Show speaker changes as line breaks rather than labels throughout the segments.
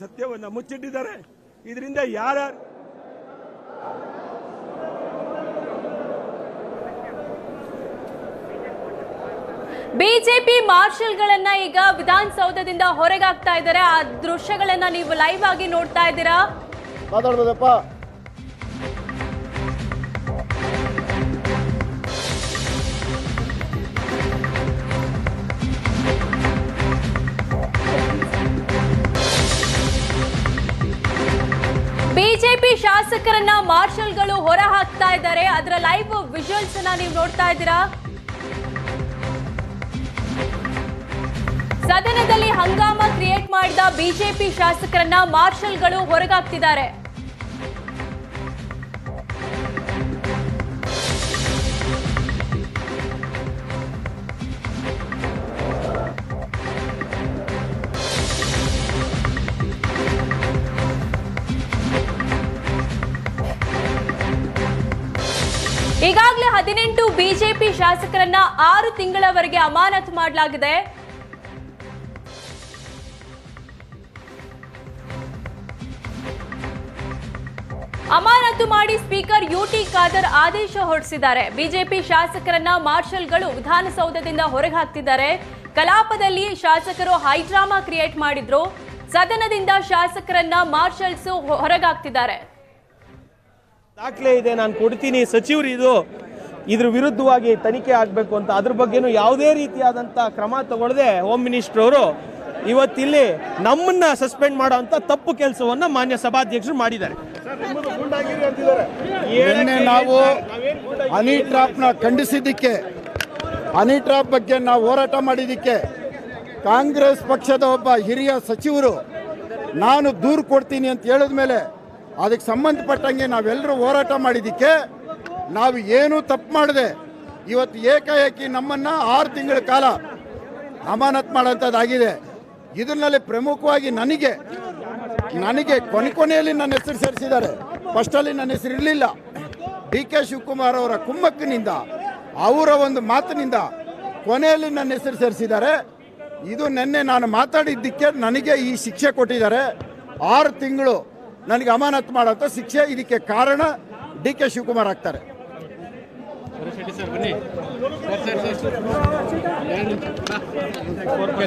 ಸತ್ಯವನ್ನು ಮುಚ್ಚಿಟ್ಟಿದ್ದಾರೆ. ಇದರಿಂದ ಯಾರ್ಯಾರು
ಬಿಜೆಪಿ ಮಾರ್ಷಲ್ಗಳನ್ನ ಈಗ ವಿಧಾನಸೌಧದಿಂದ ಹೊರಗಾಗ್ತಾ ಇದ್ದಾರೆ. ಆ ದೃಶ್ಯಗಳನ್ನ ನೀವು ಲೈವ್ ಆಗಿ ನೋಡ್ತಾ ಇದ್ದೀರಾ.
ಮಾತಾಡ್ಬೋದಪ್ಪ.
ಬಿಜೆಪಿ ಶಾಸಕರನ್ನ ಮಾರ್ಷಲ್ಗಳು ಹೊರ ಹಾಕ್ತಾ ಇದ್ದಾರೆ. ಅದರ ಲೈವ್ ವಿಜುವಲ್ಸ್ ಅನ್ನ ನೀವು ನೋಡ್ತಾ ಇದ್ದೀರಾ. ಸದನದಲ್ಲಿ ಹಂಗಾಮ ಕ್ರಿಯೇಟ್ ಮಾಡಿದ ಬಿಜೆಪಿ ಶಾಸಕರನ್ನ ಮಾರ್ಷಲ್ಗಳು ಹೊರಗಾಕ್ತಿದ್ದಾರೆ. ಈಗಾಗಲೇ 18 ಬಿಜೆಪಿ ಶಾಸಕರನ್ನ 6 ತಿಂಗಳವರೆಗೆ ಅಮಾನತು ಮಾಡಲಾಗಿದೆ. ಅಮಾನತು ಮಾಡಿ ಸ್ಪೀಕರ್ ಯುಟಿ ಖಾದರ್ ಆದೇಶ ಹೊರಡಿಸಿದ್ದಾರೆ. ಬಿಜೆಪಿ ಶಾಸಕರನ್ನ ಮಾರ್ಷಲ್ಗಳು ವಿಧಾನಸೌಧದಿಂದ ಹೊರಗೆ ಹಾಕ್ತಿದ್ದಾರೆ. ಕಲಾಪದಲ್ಲಿ ಶಾಸಕರು ಹೈಡ್ರಾಮಾ ಕ್ರಿಯೇಟ್ ಮಾಡಿದ್ರು. ಸದನದಿಂದ ಶಾಸಕರನ್ನ ಮಾರ್ಷಲ್ಸ್ ಹೊರಗಾಕ್ತಿದ್ದಾರೆ.
ದಾಖಲೆ ಇದೆ, ನಾನು ಕೊಡ್ತೀನಿ ಸಚಿವರು, ಇದ್ರ ವಿರುದ್ಧವಾಗಿ ತನಿಖೆ ಆಗಬೇಕು ಅಂತ. ಅದ್ರ ಬಗ್ಗೆನೂ ಯಾವುದೇ ರೀತಿಯಾದಂಥ ಕ್ರಮ ತಗೊಳ್ಳದೆ ಹೋಮ್ ಮಿನಿಸ್ಟರ್ ಅವರು ಇವತ್ತಿಲ್ಲಿ ನಮ್ಮನ್ನ ಸಸ್ಪೆಂಡ್ ಮಾಡೋ ಅಂತ ತಪ್ಪು ಕೆಲಸವನ್ನ ಮಾನ್ಯ ಸಭಾಧ್ಯಕ್ಷರು ಮಾಡಿದ್ದಾರೆ.
ನಿನ್ನೆ ನಾವು ಹನಿ ಟ್ರಾಪ್ನ ಖಂಡಿಸಿದ್ದಕ್ಕೆ, ಹನಿ ಟ್ರಾಪ್ ಬಗ್ಗೆ ನಾವು ಹೋರಾಟ ಮಾಡಿದ್ದಕ್ಕೆ ಕಾಂಗ್ರೆಸ್ ಪಕ್ಷದ ಒಬ್ಬ ಹಿರಿಯ ಸಚಿವರು ನಾನು ದೂರು ಕೊಡ್ತೀನಿ ಅಂತ ಹೇಳಿದ ಮೇಲೆ ಅದಕ್ಕೆ ಸಂಬಂಧಪಟ್ಟಂಗೆ ನಾವೆಲ್ಲರೂ ಹೋರಾಟ ಮಾಡಿದ್ದಕ್ಕೆ ನಾವು ಏನೂ ತಪ್ಪು ಮಾಡದೆ ಇವತ್ತು ಏಕಾಏಕಿ ನಮ್ಮನ್ನು 6 ತಿಂಗಳ ಕಾಲ ಅಮಾನತ್ ಮಾಡೋಂಥದ್ದಾಗಿದೆ. ಇದರಲ್ಲಿ ಪ್ರಮುಖವಾಗಿ ನನಗೆ ಕೊನೆಯಲ್ಲಿ ನನ್ನ ಹೆಸರು ಸೇರಿಸಿದ್ದಾರೆ. ಫಸ್ಟಲ್ಲಿ ನನ್ನ ಹೆಸರು ಇರಲಿಲ್ಲ. ಡಿ ಕೆ ಶಿವಕುಮಾರ್ ಅವರ ಕುಮ್ಮಕ್ಕಿನಿಂದ, ಅವರ ಒಂದು ಮಾತಿನಿಂದ ಕೊನೆಯಲ್ಲಿ ನನ್ನ ಹೆಸರು ಸೇರಿಸಿದ್ದಾರೆ. ಇದು ನಿನ್ನೆ ನಾನು ಮಾತಾಡಿದ್ದಕ್ಕೆ ನನಗೆ ಈ ಶಿಕ್ಷೆ ಕೊಟ್ಟಿದ್ದಾರೆ. 6 ತಿಂಗಳು ನನಗೆ ಅಮಾನತು ಮಾಡೋಂಥ ಶಿಕ್ಷೆ. ಇದಕ್ಕೆ ಕಾರಣ ಡಿ ಕೆ ಶಿವಕುಮಾರ್ ಆಗ್ತಾರೆ.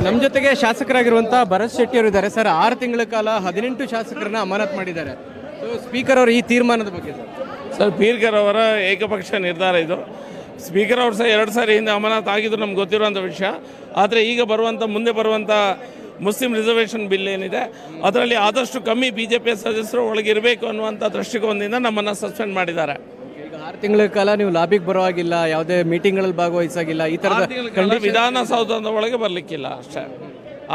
ನಮ್ಮ ಜೊತೆಗೆ ಶಾಸಕರಾಗಿರುವಂತಹ ಭರತ್ ಶೆಟ್ಟಿ ಅವರು ಇದ್ದಾರೆ. ಸರ್, 6 ತಿಂಗಳ ಕಾಲ 18 ಶಾಸಕರನ್ನ ಅಮಾನತು ಮಾಡಿದ್ದಾರೆ. ಸ್ಪೀಕರ್ ಅವರ ಈ ತೀರ್ಮಾನದ ಬಗ್ಗೆ
ಸರ್, ಸ್ಪೀಕರ್ ಅವರ ಏಕಪಕ್ಷ ನಿರ್ಧಾರ ಇದು. ಸ್ಪೀಕರ್ ಅವರು ಸಹ 2 ಸಾರಿ ಹಿಂದೆ ಅಮಾನತು ಆಗಿದ್ದು ನಮ್ಗೆ ಗೊತ್ತಿರುವಂಥ ವಿಷಯ. ಆದರೆ ಈಗ ಮುಂದೆ ಬರುವಂಥ ಮುಸ್ಲಿಂ ರಿಸರ್ವೇಷನ್ ಬಿಲ್ ಏನಿದೆ ಅದರಲ್ಲಿ ಆದಷ್ಟು ಕಮ್ಮಿ ಬಿಜೆಪಿಯ ಸದಸ್ಯರು ಒಳಗಿರಬೇಕು ಅನ್ನುವಂಥ ದೃಷ್ಟಿಕೋನದಿಂದ ನಮ್ಮನ್ನು ಸಸ್ಪೆಂಡ್ ಮಾಡಿದ್ದಾರೆ.
ಈಗ 6 ತಿಂಗಳ ಕಾಲ ನೀವು ಲಾಬಿಗೆ ಬರೋವಾಗಿಲ್ಲ, ಯಾವುದೇ ಮೀಟಿಂಗ್ಗಳಲ್ಲಿ ಭಾಗವಹಿಸಾಗಿಲ್ಲ, ಈ ಥರದ
ವಿಧಾನಸೌಧದ ಒಳಗೆ ಬರಲಿಕ್ಕಿಲ್ಲ ಅಷ್ಟೇ.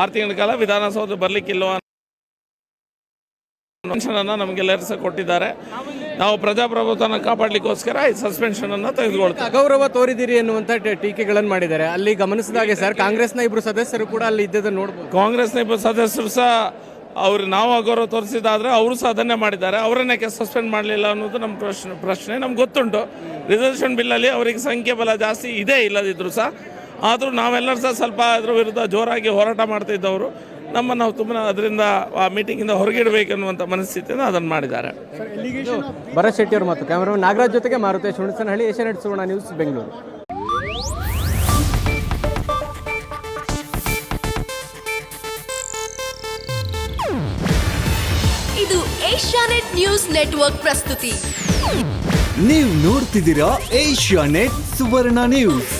6 ತಿಂಗಳ ಕಾಲ ವಿಧಾನಸೌಧ ಬರಲಿಕ್ಕಿಲ್ಲ ಅನ್ನು ನಮಗೆಲ್ಲರೂ ಸಹ ಕೊಟ್ಟಿದ್ದಾರೆ. ನಾವು ಪ್ರಜಾಪ್ರಭುತ್ವನ ಕಾಪಾಡಲಿಕ್ಕೋಸ್ಕರ ಈ ಸಸ್ಪೆನ್ಷನ್ ಅನ್ನು ತೆಗೆದುಕೊಳ್ತೀವಿ.
ಅಗೌರವ ತೋರಿದಿರಿ ಎನ್ನುವಂಥ ಟೀಕೆಗಳನ್ನು ಮಾಡಿದ್ದಾರೆ. ಅಲ್ಲಿ ಗಮನಿಸಿದಾಗೆ ಸರ್, ಕಾಂಗ್ರೆಸ್ನ 2 ಸದಸ್ಯರು ಕೂಡ ಅಲ್ಲಿ ಇದ್ದದನ್ನು ನೋಡ್ಬೋದು.
ಕಾಂಗ್ರೆಸ್ನ 2 ಸದಸ್ಯರು ಸಹ ನಾವು ಅಗೌರವ ತೋರಿಸಿದಾದ್ರೆ ಅವರು ಸಹ ಅದನ್ನೇ ಮಾಡಿದ್ದಾರೆ. ಅವರನ್ನೇ ಸಸ್ಪೆಂಡ್ ಮಾಡಲಿಲ್ಲ ಅನ್ನೋದು ನಮ್ಮ ಪ್ರಶ್ನೆ. ನಮ್ಗೆ ಗೊತ್ತುಂಟು ರಿಸರ್ವೇಷನ್ ಬಿಲ್ಲಲ್ಲಿ ಅವರಿಗೆ ಸಂಖ್ಯೆ ಬಲ ಜಾಸ್ತಿ ಇದೆ, ಇಲ್ಲದಿದ್ರು ಸಹ. ಆದರೂ ನಾವೆಲ್ಲರೂ ಸಹ ಸ್ವಲ್ಪ ಅದರ ವಿರುದ್ಧ ಜೋರಾಗಿ ಹೋರಾಟ ಮಾಡ್ತಾ ಇದ್ದವರು ನಾವು ತುಂಬ ಅದರಿಂದ ಆ ಮೀಟಿಂಗಿಂದ ಹೊರಗಿಡಬೇಕನ್ನುವಂಥ ಮನಸ್ಥಿತಿಯಿಂದ ಅದನ್ನು ಮಾಡಿದ್ದಾರೆ.
ಭರತ್ ಶೆಟ್ಟಿ ಅವರು ಮತ್ತು ಕ್ಯಾಮರಾಮನ್ ನಾಗರಾಜ್ ಜೊತೆಗೆ ಮಾರುತೇಶ್ ಹುಣಸನಹಳ್ಳಿ, ಏಷ್ಯಾನೆಟ್ ಸುವರ್ಣ ನ್ಯೂಸ್, ಬೆಂಗಳೂರು.
ಇದು ಏಷ್ಯಾನೆಟ್ ನ್ಯೂಸ್ ನೆಟ್ವರ್ಕ್ ಪ್ರಸ್ತುತಿ.
ನೀವು ನೋಡ್ತಿದ್ದೀರಾ ಏಷ್ಯಾನೆಟ್ ಸುವರ್ಣ ನ್ಯೂಸ್.